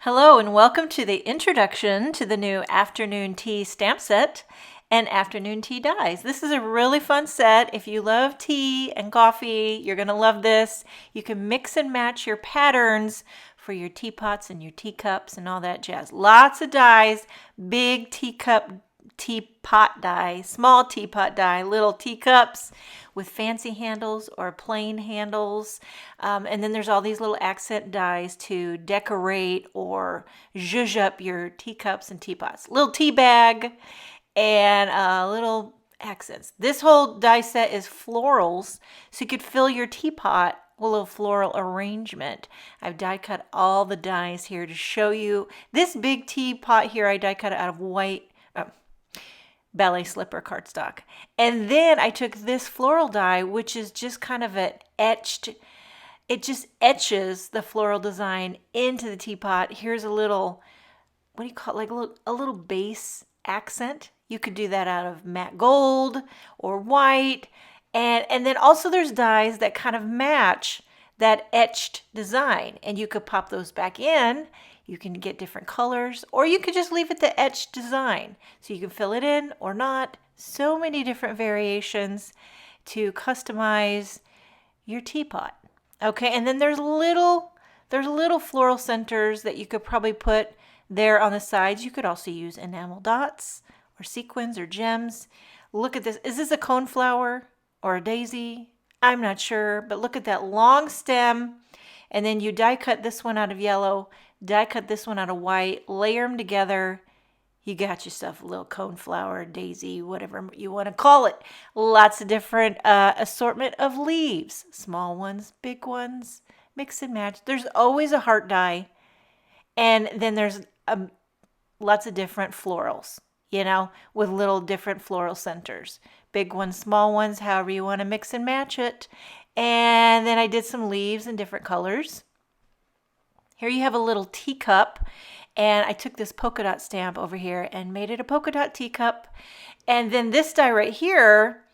Hello and welcome to the introduction to the new afternoon tea stamp set and afternoon tea dies. This is a really fun set. If you love tea and coffee, you're going to love this. You can mix and match your patterns for your teapots and your teacups and all that jazz. Lots of dies, big teapot die, small teapot die, little teacups with fancy handles or plain handles. And then there's all these little accent dies to decorate or zhuzh up your teacups and teapots. Little tea bag and little accents. This whole die set is florals, so you could fill your teapot with a little floral arrangement. I've die cut all the dies here to show you. This big teapot here, I die cut it out of white ballet slipper cardstock. And then I took this floral die, which is just kind of an etched, it just etches the floral design into the teapot. Here's a little, what do you call it, like a little base accent. You could do that out of matte gold or white. And then also there's dies that kind of match that etched design. And you could pop those back in. You can get different colors, or you could just leave it the etched design. So you can fill it in or not. So many different variations to customize your teapot. Okay, and then there's little floral centers that you could probably put there on the sides. You could also use enamel dots or sequins or gems. Look at this. Is this a coneflower or a daisy? I'm not sure, but look at that long stem. And then you die cut this one out of yellow, die cut this one out of white, layer them together. You got yourself a little coneflower, daisy, whatever you want to call it. Lots of different assortment of leaves. Small ones, big ones, mix and match. There's always a heart die. And then there's lots of different florals, with little different floral centers. Big ones, small ones, however you want to mix and match it. And then I did some leaves in different colors. Here you have a little teacup, and I took this polka dot stamp over here and made it a polka dot teacup. And then this die right here,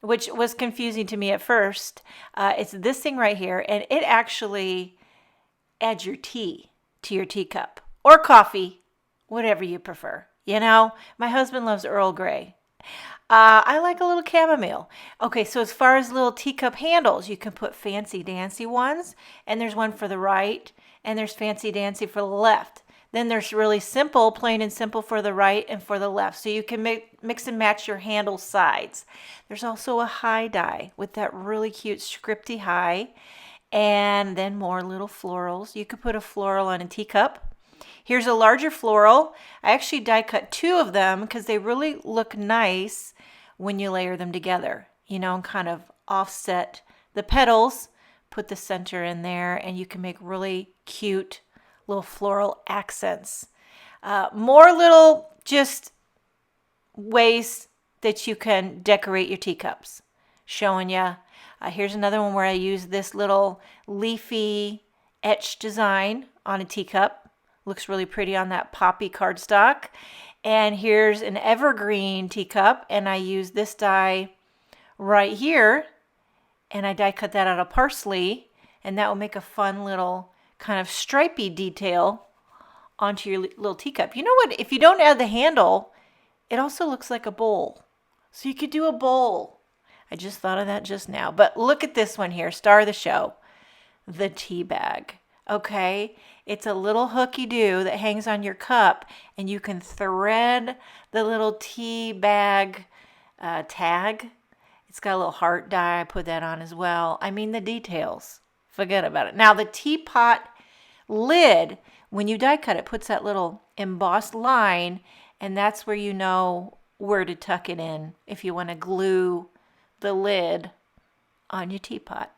which was confusing to me at first, it's this thing right here, and it actually adds your tea to your teacup or coffee, whatever you prefer. My husband loves Earl Grey. I like a little chamomile. Okay, so as far as little teacup handles, you can put fancy dancy ones, and there's one for the right, and there's fancy dancy for the left. Then there's really simple, plain and simple for the right and for the left. So you can mix and match your handle sides. There's also a high die with that really cute scripty high, and then more little florals. You could put a floral on a teacup. Here's a larger floral. I actually die cut two of them because they really look nice when you layer them together, and kind of offset the petals, put the center in there, and you can make really cute little floral accents. More little just ways that you can decorate your teacups. Showing you. Here's another one where I use this little leafy etched design on a teacup. Looks really pretty on that poppy cardstock. And here's an evergreen teacup, and I use this die right here, and I die cut that out of parsley, and that will make a fun little kind of stripy detail onto your little teacup. You know what? If you don't add the handle, it also looks like a bowl. So you could do a bowl. I just thought of that just now. But look at this one here, star of the show, the tea bag. Okay, it's a little hooky-doo that hangs on your cup, and you can thread the little tea bag tag. It's got a little heart die. I put that on as well. I mean, the details. Forget about it. Now, the teapot lid, when you die cut it, puts that little embossed line, and that's where you know where to tuck it in if you want to glue the lid on your teapot.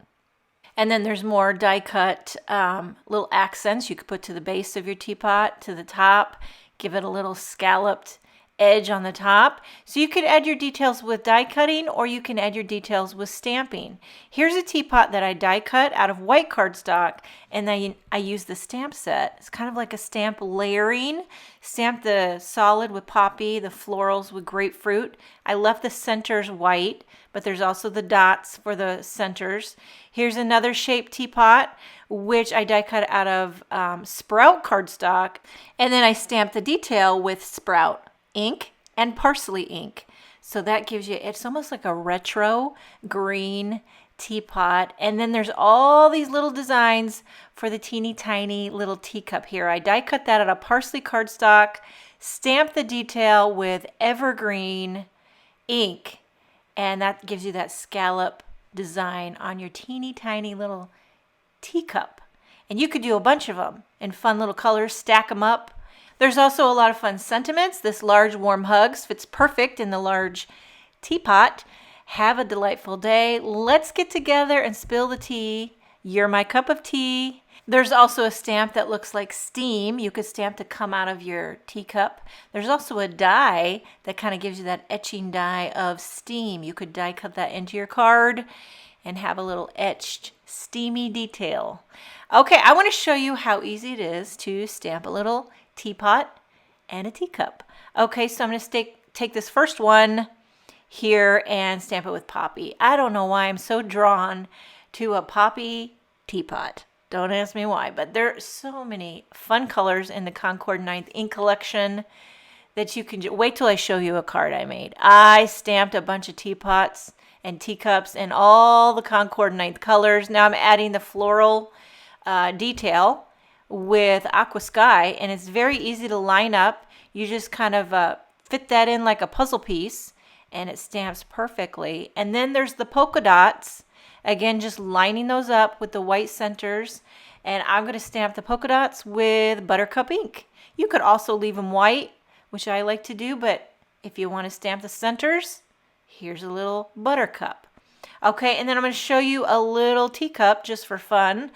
And then there's more die cut little accents you could put to the base of your teapot, to the top, give it a little scalloped edge on the top. So you could add your details with die cutting, or you can add your details with stamping. Here's a teapot that I die cut out of white cardstock, and then I use the stamp set. It's kind of like a stamp layering. Stamp the solid with poppy, the florals with grapefruit. I left the centers white, but there's also the dots for the centers. Here's another shaped teapot, which I die cut out of sprout cardstock, and then I stamped the detail with sprout ink and parsley ink. So that gives you, it's almost like a retro green teapot. And then there's all these little designs for the teeny tiny little teacup here. I die cut that out of parsley cardstock, stamped the detail with evergreen ink, and that gives you that scallop design on your teeny tiny little teacup. And you could do a bunch of them in fun little colors, stack them up. There's also a lot of fun sentiments. This large warm hugs fits perfect in the large teapot. Have a delightful day. Let's get together and spill the tea. You're my cup of tea. There's also a stamp that looks like steam. You could stamp to come out of your teacup. There's also a die that kind of gives you that etching die of steam. You could die cut that into your card and have a little etched steamy detail. Okay, I want to show you how easy it is to stamp a little teapot and a teacup. Okay, so I'm going to take this first one here and stamp it with poppy. I don't know why I'm so drawn to a poppy teapot. Don't ask me why, but there are so many fun colors in the Concord 9th ink collection that you can wait till I show you a card I made. I stamped a bunch of teapots and teacups in all the Concord 9th colors. Now I'm adding the floral detail with aqua sky, and it's very easy to line up. You just kind of fit that in like a puzzle piece, and it stamps perfectly. And then there's the polka dots. Again, just lining those up with the white centers. And I'm going to stamp the polka dots with buttercup ink. You could also leave them white, which I like to do, but if you want to stamp the centers, here's a little buttercup. Okay, and then I'm going to show you a little teacup just for fun.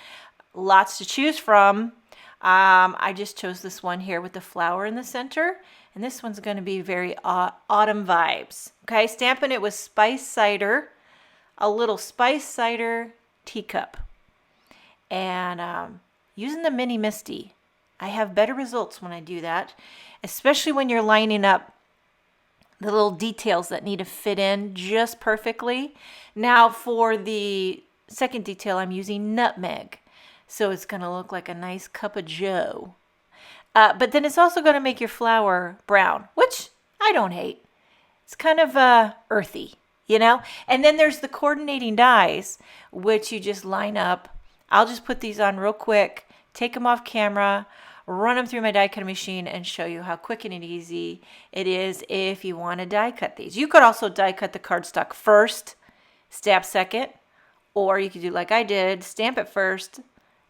Lots to choose from. I just chose this one here with the flower in the center, and this one's going to be very autumn vibes. Okay, stamping it with spice cider, a little spice cider teacup, and using the mini Misty. I have better results when I do that, especially when you're lining up the little details that need to fit in just perfectly. Now for the second detail, I'm using nutmeg. So it's going to look like a nice cup of joe. But then it's also going to make your flower brown, which I don't hate. It's kind of earthy, you know? And then there's the coordinating dies, which you just line up. I'll just put these on real quick, take them off camera, run them through my die cutting machine, and show you how quick and easy it is if you want to die cut these. You could also die cut the cardstock first, stamp second, or you could do like I did, stamp it first,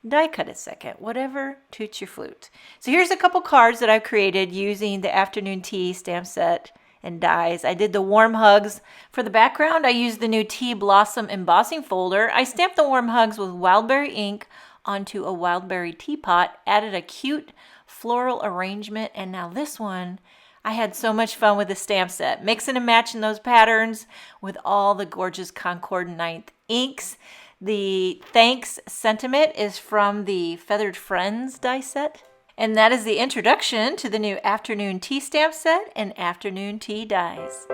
die cut it second, whatever toots your flute. So here's a couple cards that I've created using the afternoon tea stamp set and dies. I did the warm hugs. For the background, I used the new Tea Blossom embossing folder. I stamped the warm hugs with wildberry ink onto a wildberry teapot, added a cute floral arrangement, and now this one, I had so much fun with the stamp set, mixing and matching those patterns with all the gorgeous Concord 9th inks. The thanks sentiment is from the Feathered Friends die set. And that is the introduction to the new afternoon tea stamp set and afternoon tea dies.